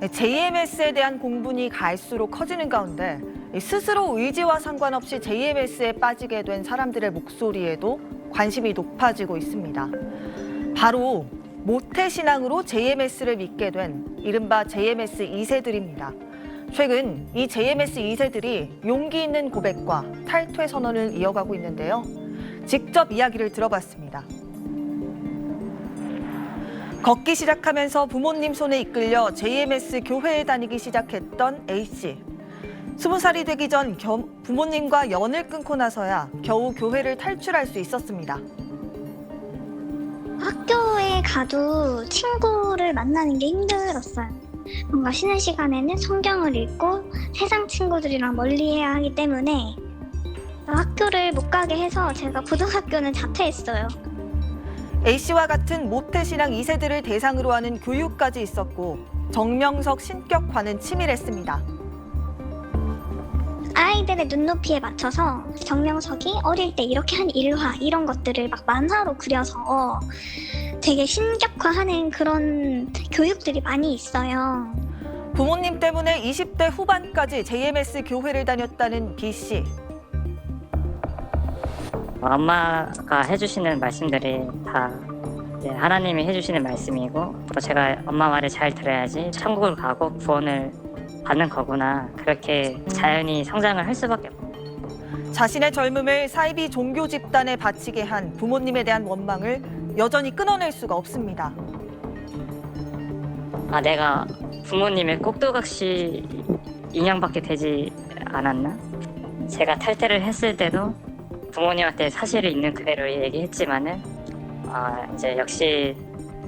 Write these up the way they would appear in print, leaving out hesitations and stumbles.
JMS에 대한 공분이 갈수록 커지는 가운데 스스로 의지와 상관없이 JMS에 빠지게 된 사람들의 목소리에도 관심이 높아지고 있습니다. 바로 모태신앙으로 JMS를 믿게 된 이른바 JMS 2세들입니다. 최근 이 JMS 2세들이 용기 있는 고백과 탈퇴 선언을 이어가고 있는데요. 직접 이야기를 들어봤습니다. 걷기 시작하면서 부모님 손에 이끌려 JMS 교회에 다니기 시작했던 A씨. 20살이 되기 전 부모님과 연을 끊고 나서야 겨우 교회를 탈출할 수 있었습니다. 학교에 가도 친구를 만나는 게 힘들었어요. 뭔가 쉬는 시간에는 성경을 읽고 세상 친구들이랑 멀리해야 하기 때문에 학교를 못 가게 해서 제가 고등학교는 자퇴했어요. A씨와 같은 모태신앙 2세들을 대상으로 하는 교육까지 있었고 정명석 신격화는 치밀했습니다. 아이들의 눈높이에 맞춰서 정명석이 어릴 때 이렇게 한 일화 이런 것들을 막 만화로 그려서 되게 신격화하는 그런 교육들이 많이 있어요. 부모님 때문에 20대 후반까지 JMS 교회를 다녔다는 B씨. 엄마가 해주시는 말씀들이 다 이제 하나님이 해주시는 말씀이고 또 제가 엄마 말을 잘 들어야지 천국을 가고 구원을 받는 거구나, 그렇게 자연히 성장을 할 수밖에 없어요. 자신의 젊음을 사이비 종교 집단에 바치게 한 부모님에 대한 원망을 여전히 끊어낼 수가 없습니다. 내가 부모님의 꼭두각시 인형밖에 되지 않았나? 제가 탈퇴를 했을 때도 부모님한테 사실이 있는 그대로 얘기했지만은 이제 역시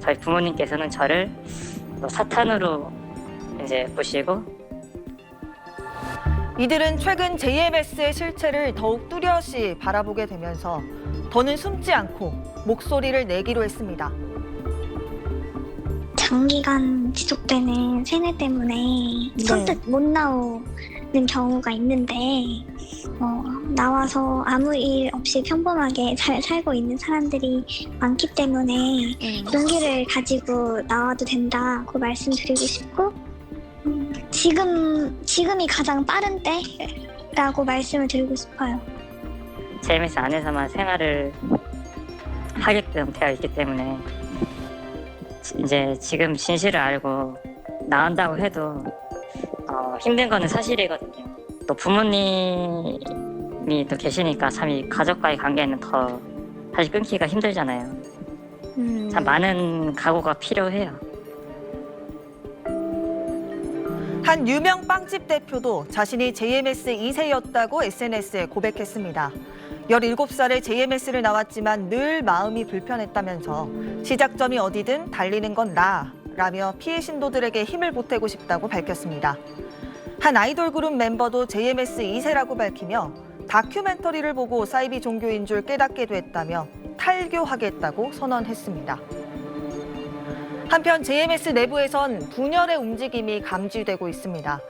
저희 부모님께서는 저를 사탄으로 이제 보시고, 이들은 최근 JMS의 실체를 더욱 뚜렷이 바라보게 되면서 더는 숨지 않고 목소리를 내기로 했습니다. 장기간 지속되는 세뇌 때문에 선뜻 못 나오는 경우가 있는데 나와서 아무 일 없이 평범하게 잘 살고 있는 사람들이 많기 때문에 용기를 가지고 나와도 된다고 말씀드리고 싶고, 지금이 가장 빠른 때라고 말씀을 드리고 싶어요. JMS 안에서만 생활을 하게끔 되어 있기 때문에 이제 지금 진실을 알고 나온다고 해도 힘든 거는 사실이거든요. 또 부모님이 또 계시니까 참 이 가족과의 관계는 더 사실 끊기가 힘들잖아요. 참 많은 각오가 필요해요. 한 유명 빵집 대표도 자신이 JMS 2세였다고 SNS에 고백했습니다. 17살에 JMS를 나왔지만 늘 마음이 불편했다면서 시작점이 어디든 달리는 건 나라며 피해 신도들에게 힘을 보태고 싶다고 밝혔습니다. 한 아이돌 그룹 멤버도 JMS 2세라고 밝히며 다큐멘터리를 보고 사이비 종교인 줄 깨닫게 됐다며 탈교하겠다고 선언했습니다. 한편 JMS 내부에선 분열의 움직임이 감지되고 있습니다.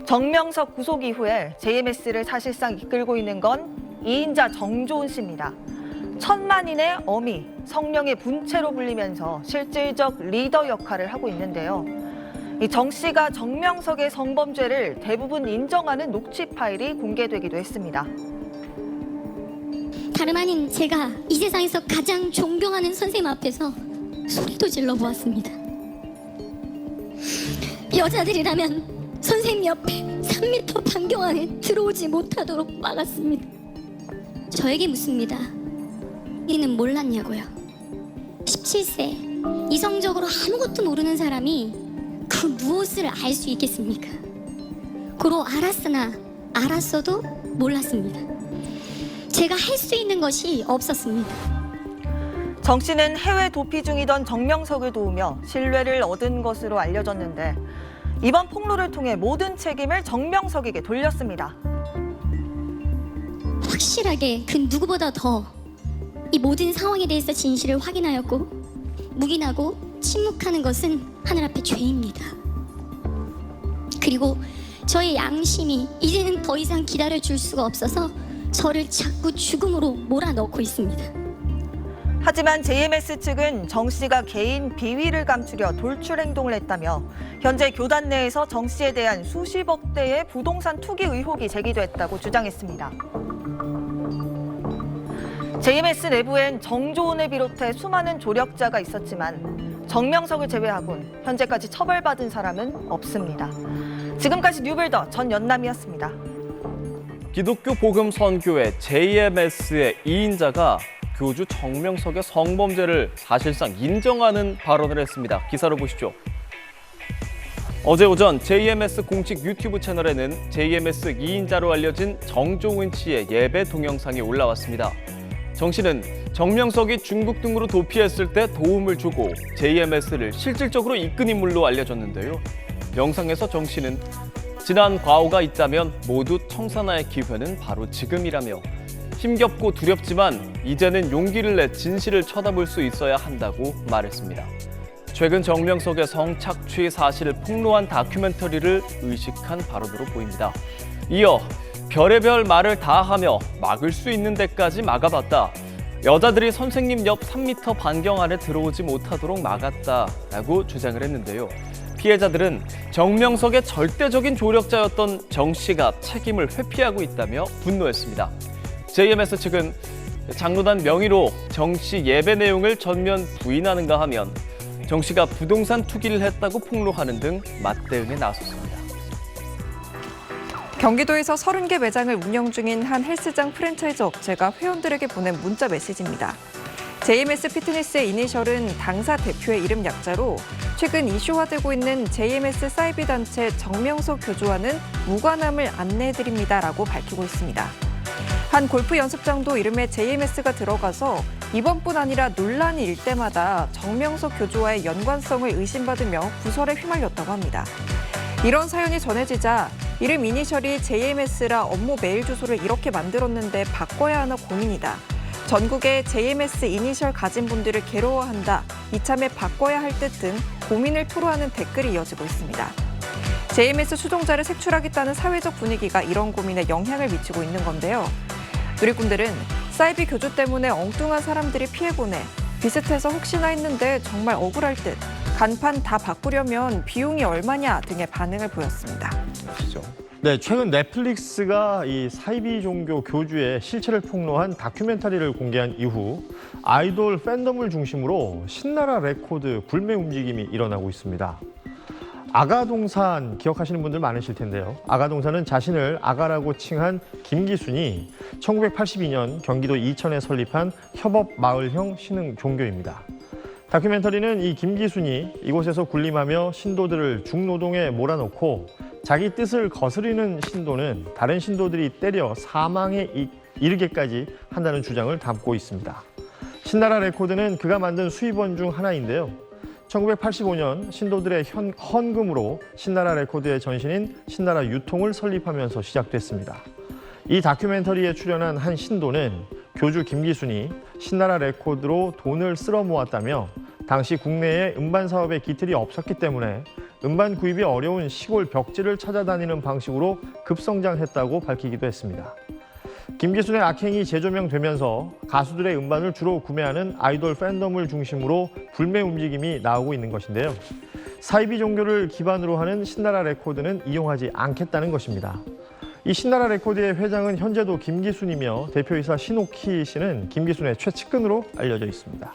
정명석 구속 이후에 JMS를 사실상 이끌고 있는 건 2인자 정조은 씨입니다. 천만인의 어미, 성령의 분체로 불리면서 실질적 리더 역할을 하고 있는데요. 이 정 씨가 정명석의 성범죄를 대부분 인정하는 녹취 파일이 공개되기도 했습니다. 다름 아닌 제가 이 세상에서 가장 존경하는 선생님 앞에서 소리도 질러보았습니다. 여자들이라면 선생님 옆에 3m 반경 안에 들어오지 못하도록 막았습니다. 저에게 묻습니다. 이는 몰랐냐고요. 17세 이성적으로 아무것도 모르는 사람이 그 무엇을 알 수 있겠습니까? 고로 알았으나 알았어도 몰랐습니다. 제가 할 수 있는 것이 없었습니다. 정 씨는 해외 도피 중이던 정명석을 도우며 신뢰를 얻은 것으로 알려졌는데 이번 폭로를 통해 모든 책임을 정명석에게 돌렸습니다. 확실하게 그 누구보다 더 이 모든 상황에 대해서 진실을 확인하였고 묵인하고 침묵하는 것은 하늘 앞에 죄입니다. 그리고 저의 양심이 이제는 더 이상 기다려줄 수가 없어서 저를 자꾸 죽음으로 몰아넣고 있습니다. 하지만 JMS 측은 정 씨가 개인 비위를 감추려 돌출 행동을 했다며 현재 교단 내에서 정 씨에 대한 수십억 대의 부동산 투기 의혹이 제기됐다고 주장했습니다. JMS 내부엔 정조은을 비롯해 수많은 조력자가 있었지만 정명석을 제외하곤 현재까지 처벌받은 사람은 없습니다. 지금까지 뉴빌더 전연남이었습니다. 기독교 복음 선교회 JMS의 2인자가 교주 정명석의 성범죄를 사실상 인정하는 발언을 했습니다. 기사를 보시죠. 어제 오전 JMS 공식 유튜브 채널에는 JMS 2인자로 알려진 정종은 씨의 예배 동영상이 올라왔습니다. 정 씨는 정명석이 중국 등으로 도피했을 때 도움을 주고 JMS를 실질적으로 이끈 인물로 알려졌는데요. 영상에서 정 씨는 지난 과오가 있다면 모두 청산할 기회는 바로 지금이라며 힘겹고 두렵지만 이제는 용기를 내 진실을 쳐다볼 수 있어야 한다고 말했습니다. 최근 정명석의 성착취 사실을 폭로한 다큐멘터리를 의식한 발언으로 보입니다. 이어 별의별 말을 다 하며 막을 수 있는 데까지 막아봤다. 여자들이 선생님 옆 3m 반경 안에 들어오지 못하도록 막았다라고 주장을 했는데요. 피해자들은 정명석의 절대적인 조력자였던 정 씨가 책임을 회피하고 있다며 분노했습니다. JMS 측은 장로단 명의로 정 씨 예배 내용을 전면 부인하는가 하면 정 씨가 부동산 투기를 했다고 폭로하는 등 맞대응에 나섰습니다. 경기도에서 30개 매장을 운영 중인 한 헬스장 프랜차이즈 업체가 회원들에게 보낸 문자 메시지입니다. JMS 피트니스의 이니셜은 당사 대표의 이름 약자로 최근 이슈화되고 있는 JMS 사이비 단체 정명석 교주와는 무관함을 안내해드립니다라고 밝히고 있습니다. 한 골프 연습장도 이름에 JMS가 들어가서 이번뿐 아니라 논란이 일 때마다 정명석 교주와의 연관성을 의심받으며 구설에 휘말렸다고 합니다. 이런 사연이 전해지자 이름 이니셜이 JMS라 업무 메일 주소를 이렇게 만들었는데 바꿔야 하나 고민이다. 전국에 JMS 이니셜 가진 분들을 괴로워한다. 이참에 바꿔야 할 듯 등 고민을 토로하는 댓글이 이어지고 있습니다. JMS 추종자를 색출하겠다는 사회적 분위기가 이런 고민에 영향을 미치고 있는 건데요. 누리꾼들은 사이비 교주 때문에 엉뚱한 사람들이 피해보네. 비슷해서 혹시나 했는데 정말 억울할 듯. 간판 다 바꾸려면 비용이 얼마냐 등의 반응을 보였습니다. 네, 최근 넷플릭스가 이 사이비 종교 교주의 실체를 폭로한 다큐멘터리를 공개한 이후 아이돌 팬덤을 중심으로 신나라 레코드 불매 움직임이 일어나고 있습니다. 아가동산 기억하시는 분들 많으실 텐데요. 아가동산은 자신을 아가라고 칭한 김기순이 1982년 경기도 이천에 설립한 협업마을형 신흥 종교입니다. 다큐멘터리는 이 김기순이 이곳에서 군림하며 신도들을 중노동에 몰아넣고 자기 뜻을 거스르는 신도는 다른 신도들이 때려 사망에 이르게까지 한다는 주장을 담고 있습니다. 신나라 레코드는 그가 만든 수입원 중 하나인데요. 1985년 신도들의 헌금으로 신나라 레코드의 전신인 신나라 유통을 설립하면서 시작됐습니다. 이 다큐멘터리에 출연한 한 신도는 교주 김기순이 신나라 레코드로 돈을 쓸어 모았다며 당시 국내에 음반 사업에 기틀이 없었기 때문에 음반 구입이 어려운 시골 벽지를 찾아다니는 방식으로 급성장했다고 밝히기도 했습니다. 김기순의 악행이 재조명되면서 가수들의 음반을 주로 구매하는 아이돌 팬덤을 중심으로 불매 움직임이 나오고 있는 것인데요. 사이비 종교를 기반으로 하는 신나라 레코드는 이용하지 않겠다는 것입니다. 이 신나라 레코드의 회장은 현재도 김기순이며 대표이사 신옥희 씨는 김기순의 최측근으로 알려져 있습니다.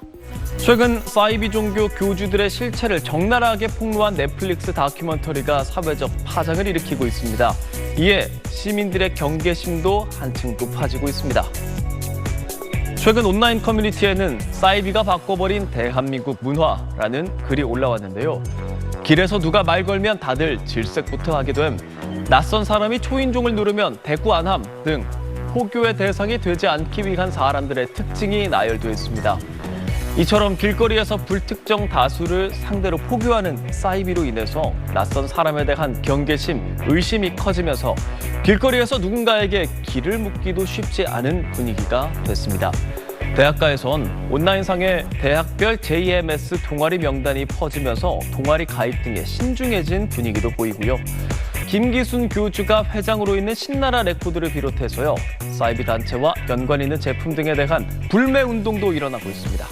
최근 사이비 종교 교주들의 실체를 적나라하게 폭로한 넷플릭스 다큐멘터리가 사회적 파장을 일으키고 있습니다. 이에 시민들의 경계심도 한층 높아지고 있습니다. 최근 온라인 커뮤니티에는 사이비가 바꿔버린 대한민국 문화라는 글이 올라왔는데요. 길에서 누가 말 걸면 다들 질색부터 하게 됨, 낯선 사람이 초인종을 누르면 대꾸 안 함 등 포교의 대상이 되지 않기 위한 사람들의 특징이 나열되어 있습니다. 이처럼 길거리에서 불특정 다수를 상대로 포교하는 사이비로 인해서 낯선 사람에 대한 경계심, 의심이 커지면서 길거리에서 누군가에게 길을 묻기도 쉽지 않은 분위기가 됐습니다. 대학가에선 온라인상에 대학별 JMS 동아리 명단이 퍼지면서 동아리 가입 등에 신중해진 분위기도 보이고요. 김기순 교주가 회장으로 있는 신나라 레코드를 비롯해서요, 사이비 단체와 연관 있는 제품 등에 대한 불매 운동도 일어나고 있습니다.